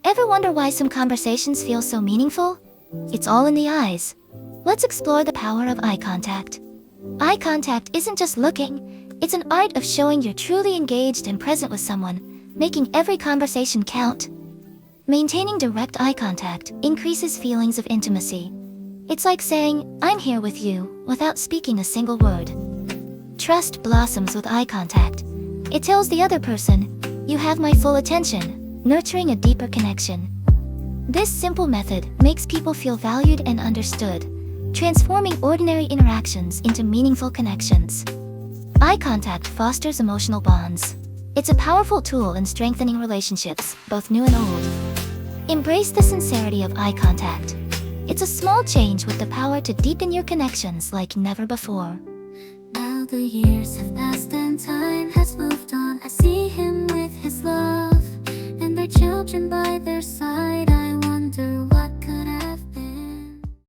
Ever wonder why some conversations feel so meaningful? It's all in the eyes. Let's explore the power of eye contact. Eye contact isn't just looking, it's an art of showing you're truly engaged and present with someone, making every conversation count. Maintaining direct eye contact increases feelings of intimacy. It's like saying, "I'm here with you," without speaking a single word. Trust blossoms with eye contact. It tells the other person, "You have my full attention," nurturing a deeper connection. This simple method makes people feel valued and understood, transforming ordinary interactions into meaningful connections. Eye contact fosters emotional bonds. It's a powerful tool in strengthening relationships, both new and old. Embrace the sincerity of eye contact. It's a small change with the power to deepen your connections like never before. Now the years have passed and time has moved on. I see him with his love and their children by their side.